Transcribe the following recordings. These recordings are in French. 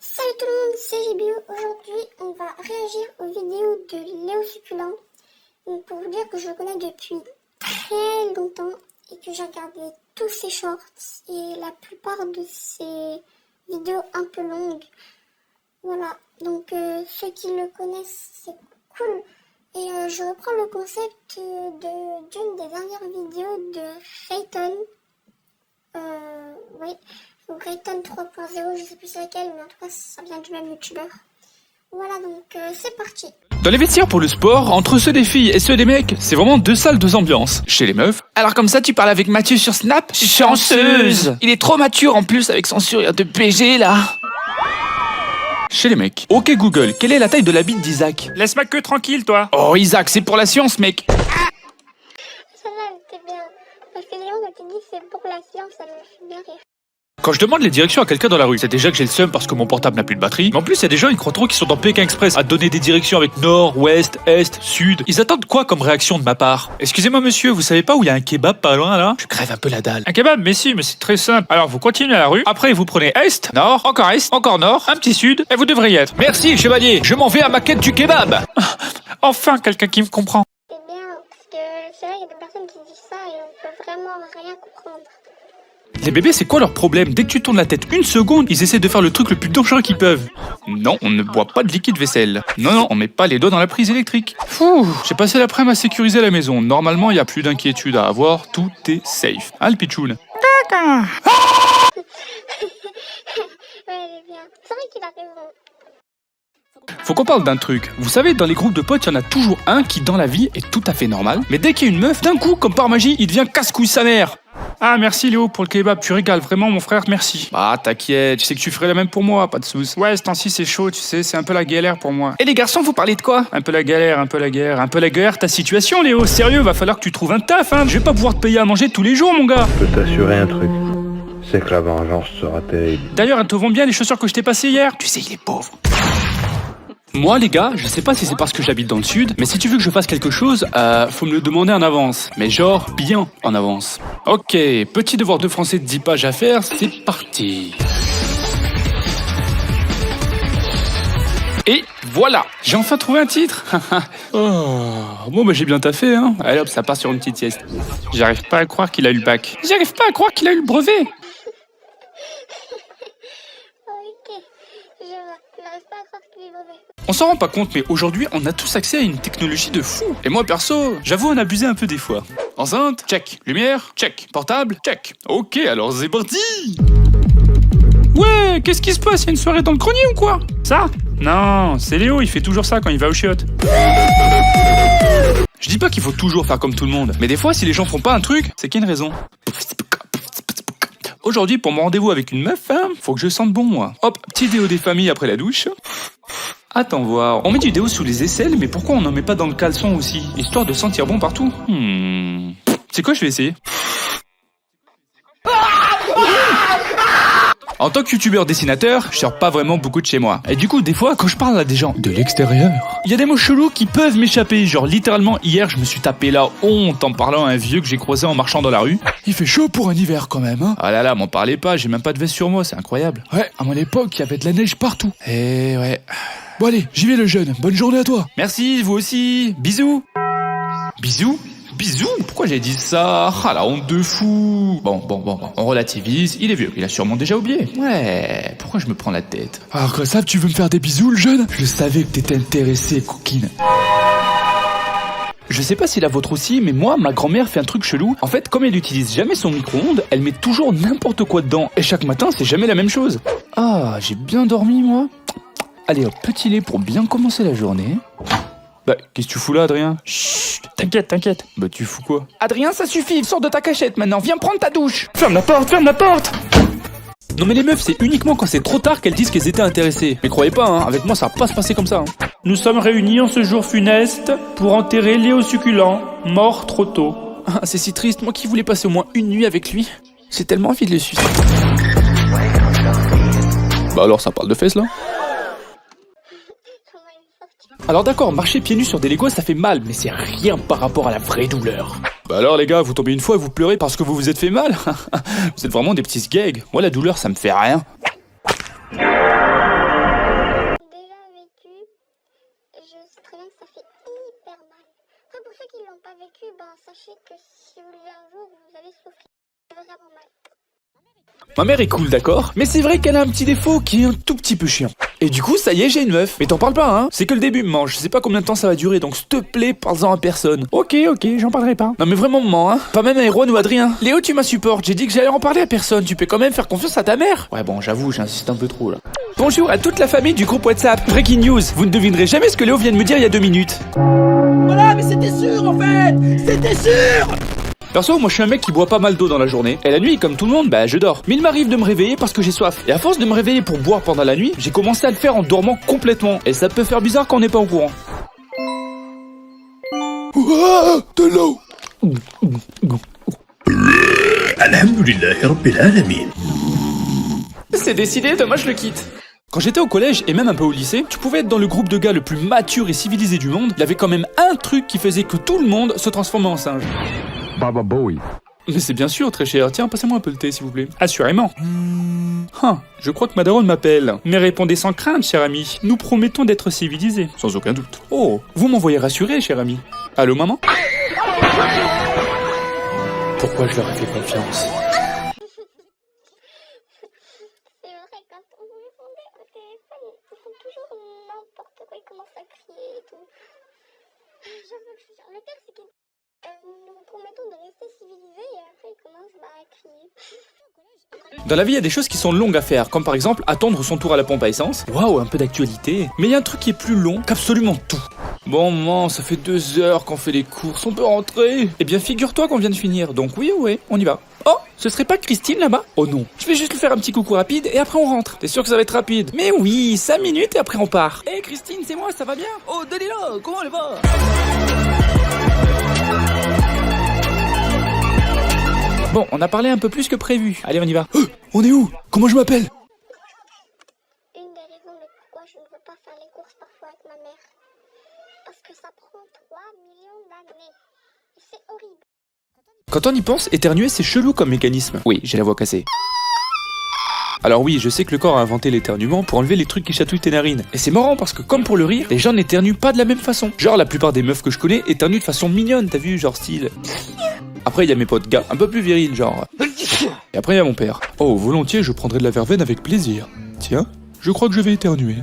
Salut tout le monde, c'est JBO. Aujourd'hui, on va réagir aux vidéos de Léo Succulent. Donc, pour vous dire que je le connais depuis très longtemps et que j'ai regardé tous ses shorts et la plupart de ses vidéos un peu longues. Voilà, donc ceux qui le connaissent, c'est cool. Et je reprends le concept d'une des dernières vidéos de Rayton. Oui, donc Rayton 3.0, je sais plus c'est laquelle, mais en tout cas ça vient du même youtubeur. Voilà, donc c'est parti. Dans les vestiaires pour le sport, entre ceux des filles et ceux des mecs, c'est vraiment deux salles, deux ambiances. Chez les meufs, alors comme ça tu parles avec Mathieu sur Snap? Chanceuse! Il est trop mature en plus avec son sourire de PG là. Chez les mecs. Ok Google, quelle est la taille de la bite d'Isaac? Laisse ma queue tranquille, toi. Oh Isaac, c'est pour la science mec. Celle-là, elle était bien. Parce que Léon, quand il dit c'est pour la science, ça me fait bien rire. Quand je demande les directions à quelqu'un dans la rue, c'est déjà que j'ai le seum parce que mon portable n'a plus de batterie. Mais en plus, il y a des gens, ils croient trop qu'ils sont dans Pékin Express à donner des directions avec nord, ouest, est, sud. Ils attendent quoi comme réaction de ma part? Excusez-moi monsieur, vous savez pas où il y a un kebab pas loin là? Je crève un peu la dalle. Un kebab, mais si, mais c'est très simple. Alors, vous continuez à la rue, après vous prenez est, nord, encore nord, un petit sud, et vous devriez y être. Merci chevalier, je m'en vais à ma quête du kebab. Enfin, quelqu'un qui me comprend. C'est bien, parce que c'est vrai, il y a des personnes qui disent ça et on peut vraiment rien comprendre. Les bébés, c'est quoi leur problème? Dès que tu tournes la tête une seconde, ils essaient de faire le truc le plus dangereux qu'ils peuvent. Non, on ne boit pas de liquide vaisselle. Non, on met pas les doigts dans la prise électrique. J'ai passé l'après-midi à sécuriser la maison. Normalement, il n'y a plus d'inquiétude à avoir. Tout est safe. Hein, le pitchoun? D'accord. Ouais, elle est bien. C'est vrai qu'il a raison. Faut qu'on parle d'un truc. Vous savez, dans les groupes de potes, il y en a toujours un qui, dans la vie, est tout à fait normal. Mais dès qu'il y a une meuf, d'un coup, comme par magie, il devient casse-couille sa mère. Ah, merci Léo pour le kebab, tu régales vraiment mon frère, merci. Bah, t'inquiète, je sais que tu ferais la même pour moi, pas de soucis. Ouais, ce temps-ci c'est chaud, tu sais, c'est un peu la galère pour moi. Et les garçons, vous parlez de quoi? Un peu la galère, un peu la guerre, ta situation Léo, sérieux, va falloir que tu trouves un taf, hein. Je vais pas pouvoir te payer à manger tous les jours, mon gars. Je peux t'assurer un truc, c'est que la vengeance sera terrible. D'ailleurs, elles te vont bien les chaussures que je t'ai passées hier. Tu sais, il est pauvre. Moi, les gars, je sais pas si c'est parce que j'habite dans le sud, mais si tu veux que je fasse quelque chose, faut me le demander en avance. Mais genre, bien en avance. Ok, petit devoir de français de 10 pages à faire, c'est parti. Et voilà, j'ai enfin trouvé un titre. Bon, bah j'ai bien taffé, hein. Allez hop, ça part sur une petite sieste. J'arrive pas à croire qu'il a eu le bac. J'arrive pas à croire qu'il a eu le brevet. Ok, je vois. J'arrive pas à croire qu'il est mauvais. On s'en rend pas compte, mais aujourd'hui, on a tous accès à une technologie de fou. Et moi, perso, j'avoue en abuser un peu des fois. Enceinte, check. Lumière, check. Portable, check. Ok, alors c'est parti. Ouais, qu'est-ce qui se passe? Il y a une soirée dans le grenier ou quoi? Ça? Non, c'est Léo, il fait toujours ça quand il va au chiottes. Je dis pas qu'il faut toujours faire comme tout le monde, mais des fois, si les gens font pas un truc, c'est qu'il y a une raison. Aujourd'hui, pour mon rendez-vous avec une meuf, hein, faut que je sente bon, moi. Hop, petit déo des familles après la douche. Attends voir, on met du déo sous les aisselles, mais pourquoi on n'en met pas dans le caleçon aussi? Histoire de sentir bon partout. C'est quoi, je vais essayer. En tant que youtubeur dessinateur, je sors pas vraiment beaucoup de chez moi. Et du coup, des fois, quand je parle à des gens de l'extérieur, il y a des mots chelous qui peuvent m'échapper. Genre, littéralement, hier, je me suis tapé la honte en parlant à un vieux que j'ai croisé en marchant dans la rue. Il fait chaud pour un hiver quand même, hein. Ah là là, m'en parlez pas, j'ai même pas de veste sur moi, c'est incroyable. Ouais, à mon époque, il y avait de la neige partout. Eh ouais. Bon allez, j'y vais le jeune, bonne journée à toi. Merci, vous aussi. Bisous. Bisous? Bisous? Pourquoi j'ai dit ça? Ah la honte de fou. Bon, on relativise, il est vieux, il a sûrement déjà oublié. Ouais, pourquoi je me prends la tête? Alors que ça, tu veux me faire des bisous le jeune? Je savais que t'étais intéressé, coquine. Je sais pas si la vôtre aussi, mais moi, ma grand-mère fait un truc chelou. En fait, comme elle n'utilise jamais son micro-ondes, elle met toujours n'importe quoi dedans. Et chaque matin, c'est jamais la même chose. Ah, j'ai bien dormi, moi. Allez hop, petit lait pour bien commencer la journée. Bah, qu'est-ce que tu fous là, Adrien? Chut, T'inquiète. Bah, tu fous quoi? Adrien, ça suffit, sors de ta cachette maintenant, viens prendre ta douche. Ferme la porte. Non mais les meufs, c'est uniquement quand c'est trop tard qu'elles disent qu'elles étaient intéressées. Mais croyez pas, hein, avec moi ça va pas se passer comme ça. Hein. Nous sommes réunis en ce jour funeste pour enterrer Léo Succulent, mort trop tôt. Ah, c'est si triste, moi qui voulais passer au moins une nuit avec lui. J'ai tellement envie de le sucer. Bah alors ça parle de fesses là? Alors d'accord, marcher pieds nus sur des Legos ça fait mal, mais c'est rien par rapport à la vraie douleur. Bah alors les gars, vous tombez une fois et vous pleurez parce que vous vous êtes fait mal? Vous êtes vraiment des petits gags. Moi la douleur ça me fait rien. pas vécu, sachez que si vous le vivez un jour, vous allez souffrir vraiment mal. Ma mère est cool, d'accord, mais c'est vrai qu'elle a un petit défaut qui est un tout petit peu chiant. Et du coup, ça y est, j'ai une meuf. Mais t'en parles pas, hein. C'est que le début, maman. Je sais pas combien de temps ça va durer, donc s'il te plaît, parle-en à personne. Ok, j'en parlerai pas. Non mais vraiment, maman, hein. Pas même à Erwan ou Adrien. Léo, tu m'insupportes. J'ai dit que j'allais en parler à personne. Tu peux quand même faire confiance à ta mère. Ouais, bon, j'avoue, j'insiste un peu trop, là. Bonjour à toute la famille du groupe WhatsApp. Breaking news. Vous ne devinerez jamais ce que Léo vient de me dire il y a 2 minutes. Voilà, mais c'était sûr, en fait. C'était sûr. Perso, moi je suis un mec qui boit pas mal d'eau dans la journée. Et la nuit, comme tout le monde, je dors. Mais il m'arrive de me réveiller parce que j'ai soif. Et à force de me réveiller pour boire pendant la nuit, j'ai commencé à le faire en dormant complètement. Et ça peut faire bizarre quand on n'est pas au courant. Ouah, de l'eau. Alhamdoulillahi Rabbil Alamin. C'est décidé, Thomas, je le quitte. Quand j'étais au collège et même un peu au lycée, tu pouvais être dans le groupe de gars le plus mature et civilisé du monde. Il y avait quand même un truc qui faisait que tout le monde se transformait en singe. Baba Bowie. Mais c'est bien sûr, très cher. Tiens, passez-moi un peu le thé, s'il vous plaît. Assurément. Je crois que ma daronne m'appelle. Mais répondez sans crainte, cher ami. Nous promettons d'être civilisés. Sans aucun doute. Oh, vous m'envoyez rassurer, cher ami. Allô, maman? Pourquoi je leur ai fait confiance? C'est vrai, quand on vous répondait au téléphone, ils font toujours n'importe quoi, ils commencent à crier et tout. J'avoue que le pire, c'est que nous vous promettons de rester civilisés et après ils commencent à crier. Dans la vie, il y a des choses qui sont longues à faire, comme par exemple attendre son tour à la pompe à essence. Waouh, un peu d'actualité. Mais il y a un truc qui est plus long qu'absolument tout. Bon, maman, ça fait 2 heures qu'on fait les courses, on peut rentrer. Eh bien, figure-toi qu'on vient de finir, donc oui, on y va. Oh, ce serait pas Christine là-bas? Oh non, je vais juste lui faire un petit coucou rapide et après on rentre. T'es sûr que ça va être rapide? Mais oui, 5 minutes et après on part. Hé Christine, c'est moi, ça va bien? Oh, Dalila, comment elle va? Bon, on a parlé un peu plus que prévu. Allez, on y va. On est où? Comment je m'appelle? Une des raisons de pourquoi je ne veux pas faire les courses parfois avec ma mère. Parce que ça prend 3 millions d'années. Et c'est horrible. Quand on y pense, éternuer c'est chelou comme mécanisme. Oui, j'ai la voix cassée. Alors oui, je sais que le corps a inventé l'éternuement pour enlever les trucs qui chatouillent tes narines. Et c'est marrant parce que comme pour le rire, les gens n'éternuent pas de la même façon. Genre la plupart des meufs que je connais éternuent de façon mignonne, t'as vu, genre style. Après il y a mes potes gars, un peu plus virils, genre. Et après il y a mon père. Oh, volontiers, je prendrai de la verveine avec plaisir. Tiens, je crois que je vais éternuer.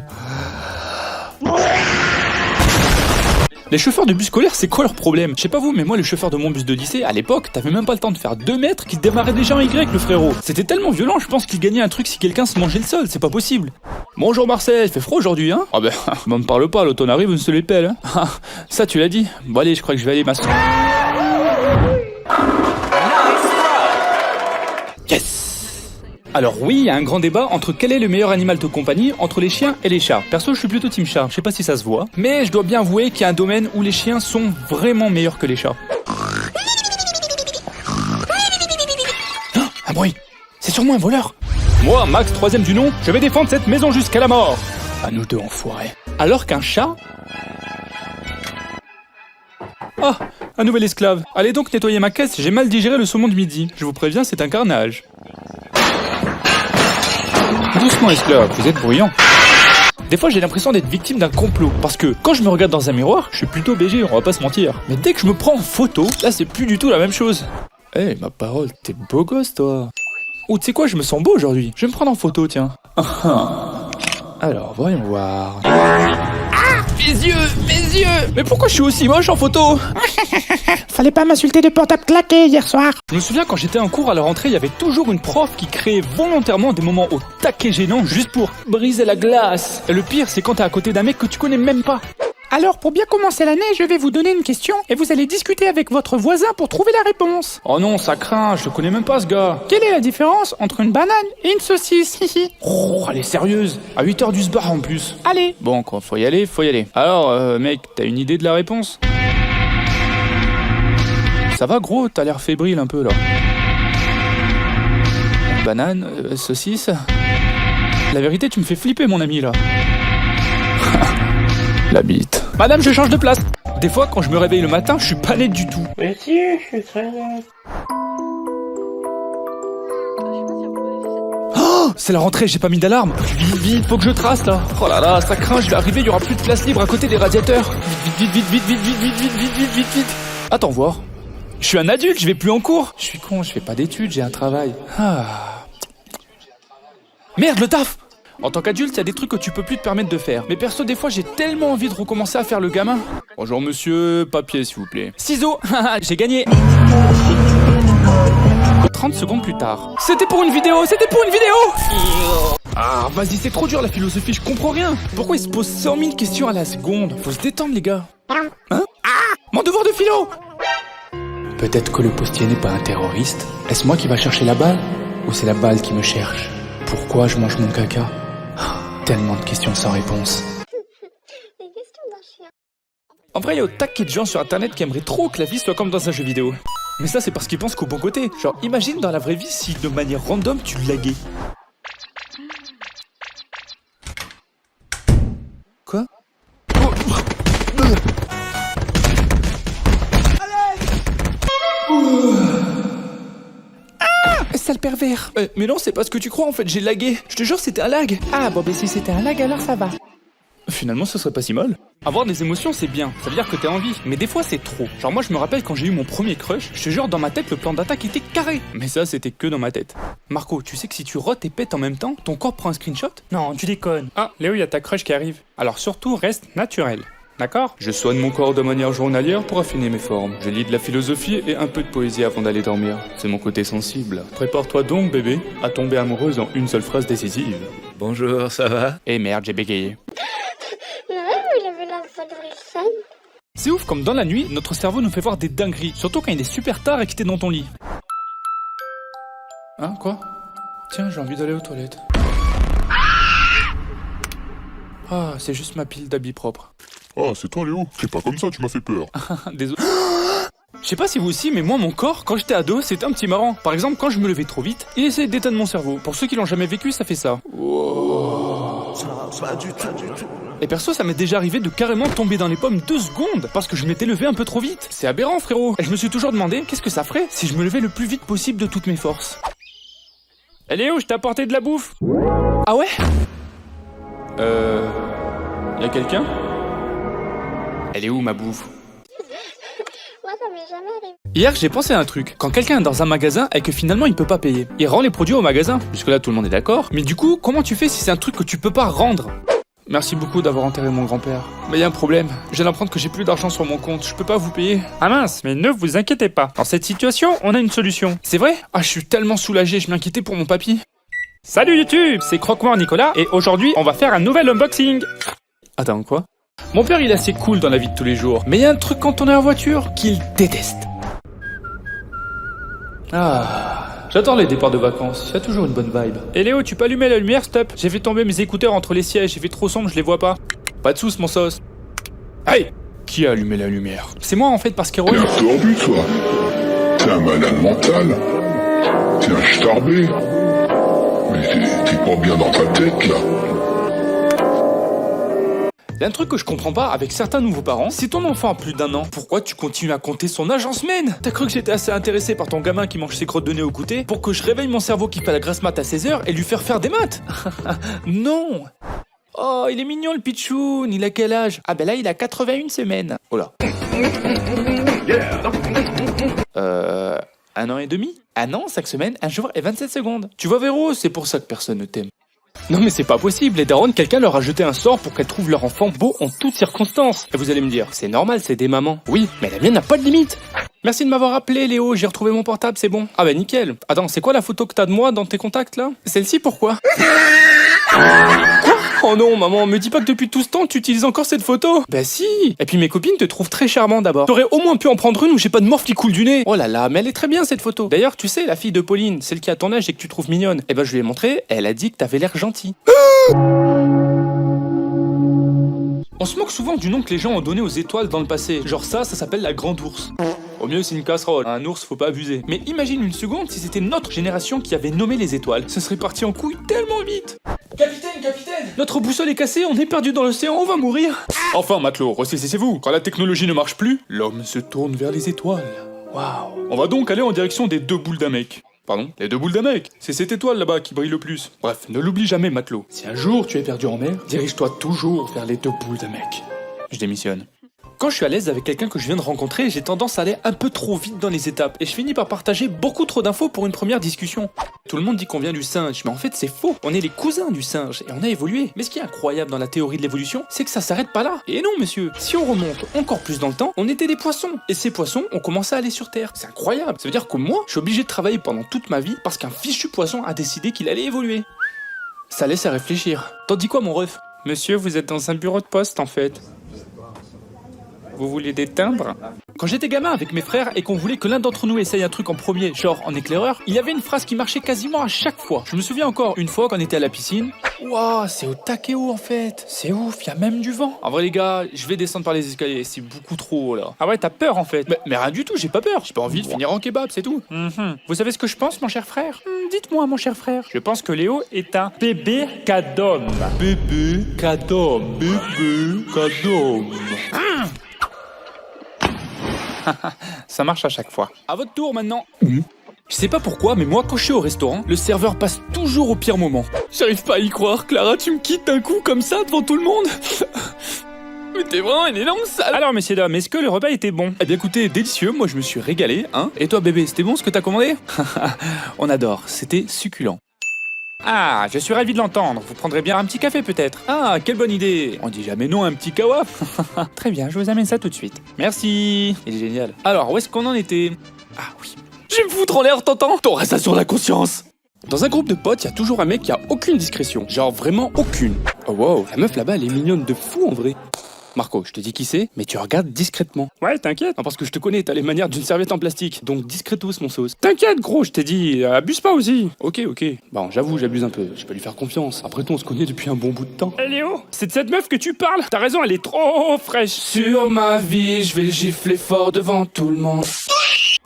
Les chauffeurs de bus scolaires, c'est quoi leur problème? Je sais pas vous, mais moi, le chauffeur de mon bus de lycée, à l'époque, t'avais même pas le temps de faire 2 mètres qu'il démarrait déjà en Y, le frérot. C'était tellement violent, je pense qu'il gagnait un truc si quelqu'un se mangeait le sol, c'est pas possible. Bonjour Marseille, il fait froid aujourd'hui, hein? Ah ben, m'en parle pas, l'automne arrive, on se les pèle, hein? Ah, ça tu l'as dit. Bon allez, je crois que je vais aller m'asseoir. Yes! Alors oui, il y a un grand débat entre quel est le meilleur animal de compagnie entre les chiens et les chats. Perso, je suis plutôt team chat, je sais pas si ça se voit, mais je dois bien avouer qu'il y a un domaine où les chiens sont vraiment meilleurs que les chats. Oh, un bruit! C'est sûrement un voleur! Moi, Max, 3ème du nom, je vais défendre cette maison jusqu'à la mort! À nous deux, enfoirés. Alors qu'un chat... Ah, un nouvel esclave. Allez donc nettoyer ma caisse, j'ai mal digéré le saumon de midi. Je vous préviens, c'est un carnage. Doucement esclave, vous êtes bruyant. Des fois j'ai l'impression d'être victime d'un complot. Parce que quand je me regarde dans un miroir, je suis plutôt BG, on va pas se mentir. Mais dès que je me prends en photo, là c'est plus du tout la même chose. Eh ma parole, t'es beau gosse toi. Ou tu sais quoi, je me sens beau aujourd'hui. Je vais me prendre en photo, tiens. Alors, voyons voir. Mes yeux! Mais pourquoi je suis aussi moche en photo? Fallait pas m'insulter de portable claqué hier soir. Je me souviens quand j'étais en cours à la rentrée, il y avait toujours une prof qui créait volontairement des moments au taquet gênants juste pour briser la glace. Et le pire, c'est quand t'es à côté d'un mec que tu connais même pas. Alors, pour bien commencer l'année, je vais vous donner une question et vous allez discuter avec votre voisin pour trouver la réponse. Oh non, ça craint, je le connais même pas ce gars. Quelle est la différence entre une banane et une saucisse? Oh, elle est sérieuse. À 8h du bar en plus. Allez. Bon, quoi, faut y aller. Alors, mec, t'as une idée de la réponse? Ça va gros, t'as l'air fébrile un peu là. Banane, saucisse. La vérité, tu me fais flipper mon ami là. La bite. Madame, je change de place. Des fois, quand je me réveille le matin, je suis pas net du tout. Mais si, je suis très net. Oh, c'est la rentrée, j'ai pas mis d'alarme. Vite, faut que je trace là. Oh là là, ça craint, je vais arriver, il y aura plus de place libre à côté des radiateurs. Vite. Attends voir. Je suis un adulte, je vais plus en cours. Je suis con, je fais pas d'études, j'ai un travail. Ah. Merde, le taf! En tant qu'adulte, il y a des trucs que tu peux plus te permettre de faire. Mais perso, des fois, j'ai tellement envie de recommencer à faire le gamin. Bonjour monsieur, papier s'il vous plaît. Ciseaux, j'ai gagné. 30 secondes plus tard. C'était pour une vidéo. Ah, vas-y, c'est trop dur la philosophie, je comprends rien. Pourquoi ils se posent 100 000 questions à la seconde? Faut se détendre les gars. Hein? Ah, mon devoir de philo! Peut-être que le postier n'est pas un terroriste. Est-ce moi qui va chercher la balle? Ou c'est la balle qui me cherche? Pourquoi je mange mon caca? Tellement de questions sans réponse. Les questions d'un chien. En vrai, il y a au taquet de gens sur internet qui aimeraient trop que la vie soit comme dans un jeu vidéo. Mais ça, c'est parce qu'ils pensent qu'au bon côté. Genre, imagine dans la vraie vie si de manière random tu laguais. Quoi? Sale pervers. Mais non, c'est pas ce que tu crois en fait, j'ai lagué. Je te jure, c'était un lag. Ah bon, ben si c'était un lag, alors ça va. Finalement, ce serait pas si mal. Avoir des émotions, c'est bien. Ça veut dire que t'as envie. Mais des fois, c'est trop. Genre, moi, je me rappelle quand j'ai eu mon premier crush, je te jure, dans ma tête, le plan d'attaque était carré. Mais ça, c'était que dans ma tête. Marco, tu sais que si tu rotes et pètes en même temps, ton corps prend un screenshot? Non, tu déconnes. Ah, Léo, il y a ta crush qui arrive. Alors surtout, reste naturel. D'accord? Je soigne mon corps de manière journalière pour affiner mes formes. Je lis de la philosophie et un peu de poésie avant d'aller dormir. C'est mon côté sensible. Prépare-toi donc, bébé, à tomber amoureuse en une seule phrase décisive. Bonjour, ça va? Eh merde, j'ai bégayé. J'avais la voix de Wilson. C'est ouf comme dans la nuit, notre cerveau nous fait voir des dingueries. Surtout quand il est super tard et que t'es dans ton lit. Hein, quoi? Tiens, j'ai envie d'aller aux toilettes. Ah, c'est juste ma pile d'habits propres. Ah, c'est toi Léo? Fais pas comme ça, tu m'as fait peur. Désolé. Je sais pas si vous aussi, mais moi, mon corps, quand j'étais ado, c'était un petit marrant. Par exemple, quand je me levais trop vite, il essayait d'éteindre mon cerveau. Pour ceux qui l'ont jamais vécu, ça fait ça. Wow. Pas du tout. Et perso, ça m'est déjà arrivé de carrément tomber dans les pommes 2 secondes parce que je m'étais levé un peu trop vite. C'est aberrant, frérot. Et je me suis toujours demandé, qu'est-ce que ça ferait si je me levais le plus vite possible de toutes mes forces? Eh Léo, je t'ai apporté de la bouffe. Ah ouais? Y'a quelqu'un? Elle est où ma bouffe? Moi, ça m'est jamais arrivé. Hier, j'ai pensé à un truc. Quand quelqu'un est dans un magasin et que finalement il peut pas payer, il rend les produits au magasin. Jusque-là, tout le monde est d'accord. Mais du coup, comment tu fais si c'est un truc que tu peux pas rendre? Merci beaucoup d'avoir enterré mon grand-père. Mais y a un problème. Je viens d'apprendre que j'ai plus d'argent sur mon compte. Je peux pas vous payer. Ah mince, mais ne vous inquiétez pas. Dans cette situation, on a une solution. C'est vrai? Ah, je suis tellement soulagé. Je m'inquiétais pour mon papy. Salut YouTube, c'est Croque-Mort Nicolas et aujourd'hui, on va faire un nouvel unboxing. Attends, quoi? Mon père, il est assez cool dans la vie de tous les jours. Mais y a un truc quand on est en voiture qu'il déteste. Ah... J'adore les départs de vacances, il y a toujours une bonne vibe. Et Léo, tu peux allumer la lumière, stop? J'ai fait tomber mes écouteurs entre les sièges, j'ai fait trop sombre, je les vois pas. Pas de soucis, mon sauce. Hey! Qui a allumé la lumière? C'est moi en fait, parce T'es qu'héroïne... un tordu, toi. T'es un malade mental. T'es un starbé. Mais t'es pas bien dans ta tête, là. Il y a un truc que je comprends pas avec certains nouveaux parents. Si ton enfant a plus d'1 an, pourquoi tu continues à compter son âge en semaine? T'as cru que j'étais assez intéressé par ton gamin qui mange ses crottes de nez au goûter pour que je réveille mon cerveau qui fait la grasse mat à 16h et lui faire des maths? Non! Oh, il est mignon le pitchoun, il a quel âge? Ah ben là, il a 81 semaines. Oh là. 1 an et demi? 1 an, 5 semaines, 1 jour et 27 secondes. Tu vois Véro, c'est pour ça que personne ne t'aime. Non mais c'est pas possible, les darons, quelqu'un leur a jeté un sort pour qu'elles trouvent leur enfant beau en toutes circonstances. Et vous allez me dire, c'est normal, c'est des mamans. Oui, mais la mienne n'a pas de limite. Merci de m'avoir appelé Léo, j'ai retrouvé mon portable, c'est bon. Ah bah nickel. Attends, c'est quoi la photo que t'as de moi dans tes contacts là? Celle-ci pourquoi? Quoi? Oh non maman, me dis pas que depuis tout ce temps tu utilises encore cette photo. Bah si. Et puis mes copines te trouvent très charmant d'abord. T'aurais au moins pu en prendre une où j'ai pas de morph qui coule du nez. Oh là là, mais elle est très bien cette photo. D'ailleurs tu sais, la fille de Pauline, celle qui a ton âge et que tu trouves mignonne, eh ben je lui ai montré, elle a dit que t'avais l'air gentil. On se moque souvent du nom que les gens ont donné aux étoiles dans le passé. Genre ça s'appelle la grande ours. Au mieux c'est une casserole, un ours faut pas abuser. Mais imagine une seconde si c'était notre génération qui avait nommé les étoiles. Ce serait parti en couille tellement vite. Capitaine, notre boussole est cassée, on est perdu dans l'océan, on va mourir. Enfin matelot, ressaisissez-vous. Quand la technologie ne marche plus, l'homme se tourne vers les étoiles. Waouh. On va donc aller en direction des 2 boules d'un mec. Pardon, les 2 boules d'un mec. C'est cette étoile là-bas qui brille le plus. Bref, ne l'oublie jamais matelot. Si un jour tu es perdu en mer, dirige-toi toujours vers les 2 boules d'un mec. Je démissionne. Quand je suis à l'aise avec quelqu'un que je viens de rencontrer, j'ai tendance à aller un peu trop vite dans les étapes et je finis par partager beaucoup trop d'infos pour une première discussion. Tout le monde dit qu'on vient du singe, mais en fait c'est faux. On est les cousins du singe et on a évolué. Mais ce qui est incroyable dans la théorie de l'évolution, c'est que ça s'arrête pas là. Et non monsieur, si on remonte encore plus dans le temps, on était des poissons. Et ces poissons ont commencé à aller sur Terre. C'est incroyable. Ça veut dire que moi, je suis obligé de travailler pendant toute ma vie parce qu'un fichu poisson a décidé qu'il allait évoluer. Ça laisse à réfléchir. T'en dis quoi mon ref? Monsieur, vous êtes dans un bureau de poste en fait. Vous voulez des timbres? Quand j'étais gamin avec mes frères et qu'on voulait que l'un d'entre nous essaye un truc en premier, genre en éclaireur, il y avait une phrase qui marchait quasiment à chaque fois. Je me souviens encore une fois quand on était à la piscine. Waouh, c'est au taquet haut en fait. C'est ouf, il y a même du vent. En vrai les gars, je vais descendre par les escaliers, c'est beaucoup trop haut là. Ah ouais, t'as peur en fait. Mais rien du tout, j'ai pas peur. J'ai pas envie de finir en kebab, c'est tout. Vous savez ce que je pense, mon cher frère? Dites-moi, mon cher frère. Je pense que Léo est un bébé cadom. Bébé cadom, bébé cadom. Ça marche à chaque fois. À votre tour maintenant. Je sais pas pourquoi, mais moi quand je suis au restaurant, le serveur passe toujours au pire moment. J'arrive pas à y croire, Clara, tu me quittes d'un coup comme ça devant tout le monde. Mais t'es vraiment une énorme sale. Alors messieurs dames, est-ce que le repas était bon? Eh bien écoutez, délicieux, moi je me suis régalé, hein. Et toi bébé, c'était bon ce que t'as commandé? On adore, c'était succulent. Ah, je suis ravi de l'entendre. Vous prendrez bien un petit café peut-être? Ah, quelle bonne idée. On dit jamais non à un petit kawa. Très bien, je vous amène ça tout de suite. Merci. Il est génial. Alors, où est-ce qu'on en était? Ah oui. Je vais me foutre en l'air, t'entends? T'auras ça sur la conscience. Dans un groupe de potes, il y a toujours un mec qui a aucune discrétion. Genre vraiment aucune. Oh wow, la meuf là-bas, elle est mignonne de fou en vrai. Marco, je te dis qui c'est, mais tu regardes discrètement. Ouais, t'inquiète. Non, parce que je te connais, t'as les manières d'une serviette en plastique. Donc discretos, mon sauce. T'inquiète, gros, je t'ai dit, abuse pas aussi. Ok. Bon, j'avoue, j'abuse un peu. Je peux lui faire confiance. Après tout, on se connaît depuis un bon bout de temps. Hé Léo, c'est de cette meuf que tu parles. T'as raison, elle est trop fraîche. Sur ma vie, je vais gifler fort devant tout le monde.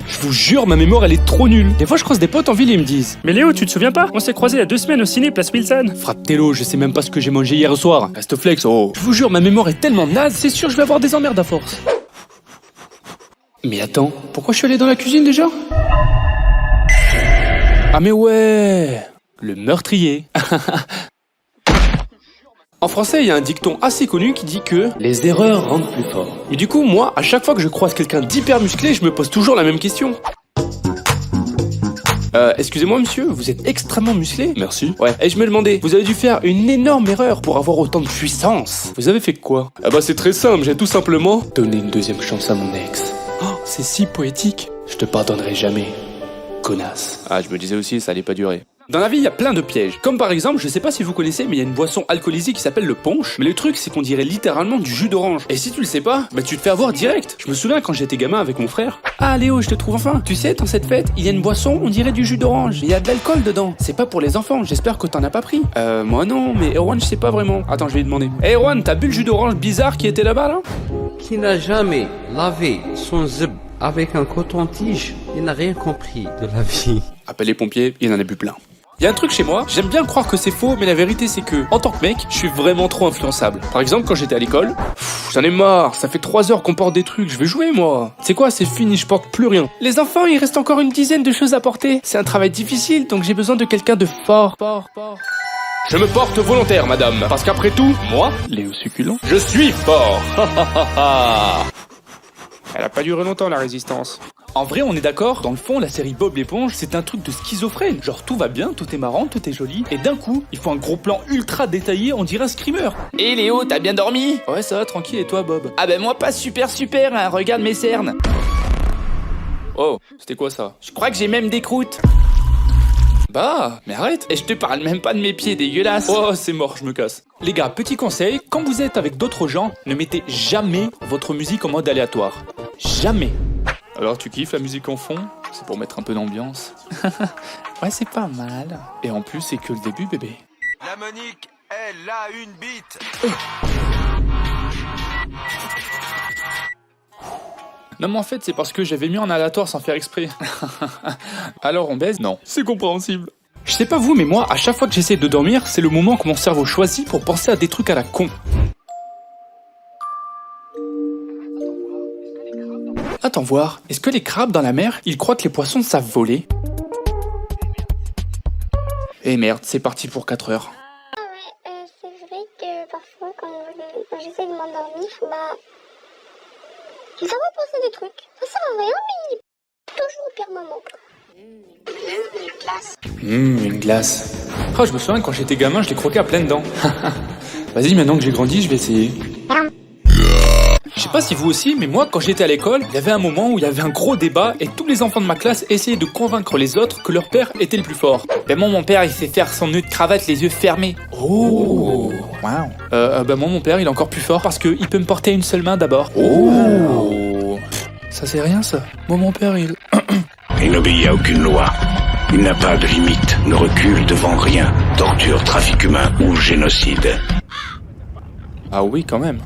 Je vous jure, ma mémoire, elle est trop nulle. Des fois, je croise des potes en ville et ils me disent: Mais Léo, tu te souviens pas? On s'est croisés il y a 2 semaines au ciné, place Wilson. Fratello, je sais même pas ce que j'ai mangé hier soir. Reste flex, oh. Je vous jure, ma mémoire est tellement naze, c'est sûr, je vais avoir des emmerdes à force. Mais attends, pourquoi je suis allé dans la cuisine déjà? Ah mais ouais, le meurtrier. En français, il y a un dicton assez connu qui dit que les erreurs rendent plus fort. Et du coup, moi, à chaque fois que je croise quelqu'un d'hyper musclé, je me pose toujours la même question. Excusez-moi monsieur, vous êtes extrêmement musclé. Merci. Ouais, et je me demandais, vous avez dû faire une énorme erreur pour avoir autant de puissance. Vous avez fait quoi? Ah bah c'est très simple, j'ai tout simplement donné une deuxième chance à mon ex. Oh, c'est si poétique. Je te pardonnerai jamais, connasse. Ah, je me disais aussi, ça allait pas durer. Dans la vie, il y a plein de pièges. Comme par exemple, je sais pas si vous connaissez, mais il y a une boisson alcoolisée qui s'appelle le punch. Mais le truc, c'est qu'on dirait littéralement du jus d'orange. Et si tu le sais pas, bah tu te fais avoir direct. Je me souviens quand j'étais gamin avec mon frère. Ah Léo, je te trouve enfin. Tu sais, dans cette fête, il y a une boisson, on dirait du jus d'orange. Il y a de l'alcool dedans. C'est pas pour les enfants, j'espère que t'en as pas pris. Moi non, mais Erwan, je sais pas vraiment. Attends, je vais lui demander. Hey Erwan, t'as bu le jus d'orange bizarre qui était là-bas là? Qui n'a jamais lavé son zeb avec un coton-tige, il n'a rien compris de la vie. Appelle les pompiers, il en a bu plein. Il y a un truc chez moi, j'aime bien croire que c'est faux, mais la vérité c'est que, en tant que mec, je suis vraiment trop influençable. Par exemple, quand j'étais à l'école, j'en ai marre, ça fait 3 heures qu'on porte des trucs, je vais jouer moi. C'est quoi, c'est fini, je porte plus rien. Les enfants, il reste encore une dizaine de choses à porter. C'est un travail difficile, donc j'ai besoin de quelqu'un de fort. Je me porte volontaire, madame, parce qu'après tout, moi, Léo Succulent, je suis fort. Elle a pas duré longtemps la résistance. En vrai, on est d'accord, dans le fond, la série Bob l'éponge, c'est un truc de schizophrène. Genre, tout va bien, tout est marrant, tout est joli, et d'un coup, il faut un gros plan ultra détaillé, on dirait un screamer. Et Léo, t'as bien dormi? Ouais, ça va, tranquille, et toi, Bob? Ah ben moi pas super, hein, regarde mes cernes. Oh, c'était quoi ça? Je crois que j'ai même des croûtes. Bah, mais arrête. Et je te parle même pas de mes pieds dégueulasses. Oh, c'est mort, je me casse. Les gars, petit conseil, quand vous êtes avec d'autres gens, ne mettez jamais votre musique en mode aléatoire. Jamais. Alors tu kiffes la musique en fond? C'est pour mettre un peu d'ambiance. Ouais, c'est pas mal. Et en plus, c'est que le début, bébé. La Monique, elle a une bite. Non mais en fait, c'est parce que j'avais mis en aléatoire sans faire exprès. Alors on baise? Non. C'est compréhensible. Je sais pas vous, mais moi, à chaque fois que j'essaie de dormir, c'est le moment que mon cerveau choisit pour penser à des trucs à la con. Attends voir, est-ce que les crabes dans la mer, ils croient que les poissons savent voler? Eh merde, c'est parti pour 4 heures. Ah ouais, c'est vrai que parfois quand j'essaie de m'endormir, bah Ça va penser des trucs. Ça sert à rien, mais toujours au pire moment. Une glace. Oh, je me souviens quand j'étais gamin, je les croquais à pleines dents. Vas-y, maintenant que j'ai grandi, je vais essayer. Je sais pas si vous aussi, mais moi, quand j'étais à l'école, il y avait un moment où il y avait un gros débat et tous les enfants de ma classe essayaient de convaincre les autres que leur père était le plus fort. Ben moi, mon père, il sait faire son nœud de cravate les yeux fermés. Oh, Wow. bah moi, mon père, il est encore plus fort parce qu'il peut me porter à une seule main d'abord. Oh. Ça c'est rien, ça. Moi, mon père, il... Il n'obéit à aucune loi. Il n'a pas de limite, ne recule devant rien. Torture, trafic humain ou génocide. Ah oui, quand même.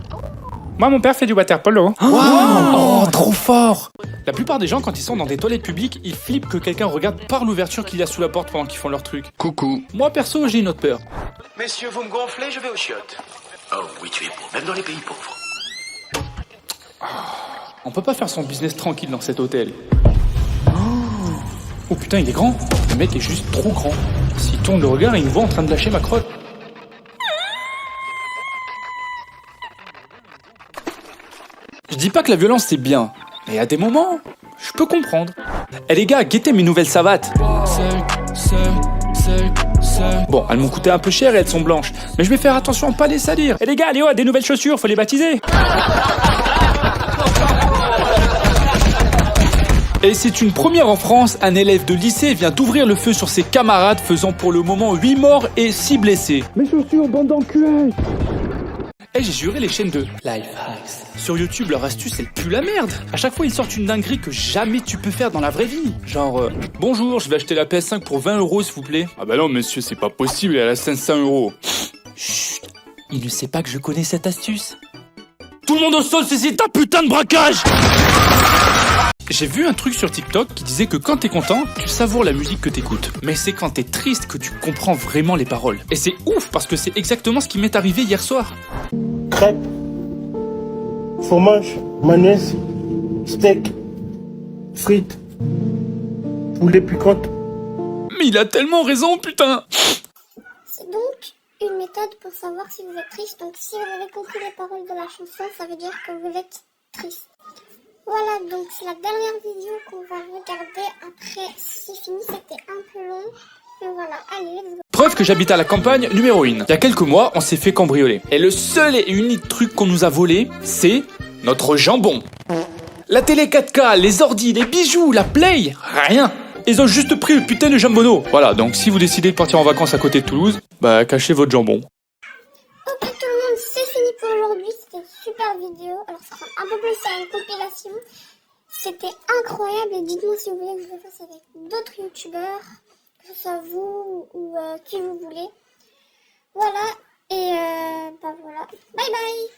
Moi, mon père fait du water polo. Oh, trop fort! La plupart des gens, quand ils sont dans des toilettes publiques, ils flippent que quelqu'un regarde par l'ouverture qu'il y a sous la porte pendant qu'ils font leur truc. Coucou. Moi, perso, j'ai une autre peur. Messieurs, vous me gonflez, je vais aux chiottes. Oh oui, tu es beau, même dans les pays pauvres. On peut pas faire son business tranquille dans cet hôtel. Oh putain, il est grand. Le mec est juste trop grand. S'il tourne le regard, il me voit en train de lâcher ma crotte. Je dis pas que la violence c'est bien, mais à des moments, je peux comprendre. Eh les gars, guettez mes nouvelles savates. Bon, elles m'ont coûté un peu cher et elles sont blanches, mais je vais faire attention à pas les salir. Et les gars, Léo a des nouvelles chaussures, faut les baptiser. Et c'est une première en France, un élève de lycée vient d'ouvrir le feu sur ses camarades, faisant pour le moment 8 morts et 6 blessés. Mes chaussures, bande d'enculés. Eh, j'ai juré les chaînes de Lifehacks. Sur YouTube, leur astuce, elle pue la merde. À chaque fois, ils sortent une dinguerie que jamais tu peux faire dans la vraie vie. Genre, bonjour, je vais acheter la PS5 pour 20 €, s'il vous plaît. Ah bah non, monsieur, c'est pas possible, elle a 500 €. Chut, il ne sait pas que je connais cette astuce. Tout le monde au sol, c'est ta putain de braquage! J'ai vu un truc sur TikTok qui disait que quand t'es content, tu savoures la musique que t'écoutes. Mais c'est quand t'es triste que tu comprends vraiment les paroles. Et c'est ouf parce que c'est exactement ce qui m'est arrivé hier soir. Crêpes, fromage, mayonnaise, steak, frites, poulet piquante. Mais il a tellement raison, putain! C'est donc une méthode pour savoir si vous êtes triste. Donc si vous avez compris les paroles de la chanson, ça veut dire que vous êtes triste. Voilà, donc c'est la dernière vidéo qu'on va regarder. Après, c'est fini, c'était un peu long. Mais voilà, allez, let's go. Preuve que j'habite à la campagne, numéro 1. Il y a quelques mois, on s'est fait cambrioler. Et le seul et unique truc qu'on nous a volé, c'est notre jambon. La télé 4K, les ordis, les bijoux, la play, rien. Ils ont juste pris le putain de jambonneau. Voilà, donc si vous décidez de partir en vacances à côté de Toulouse, bah cachez votre jambon. Ok tout le monde, c'est fini pour aujourd'hui. C'était une super vidéo. Alors ça ressemble un peu plus à une compilation. C'était incroyable et dites-moi si vous voulez que je le fasse avec d'autres youtubeurs, que ce soit vous ou qui vous voulez. Voilà, et bah voilà, bye bye.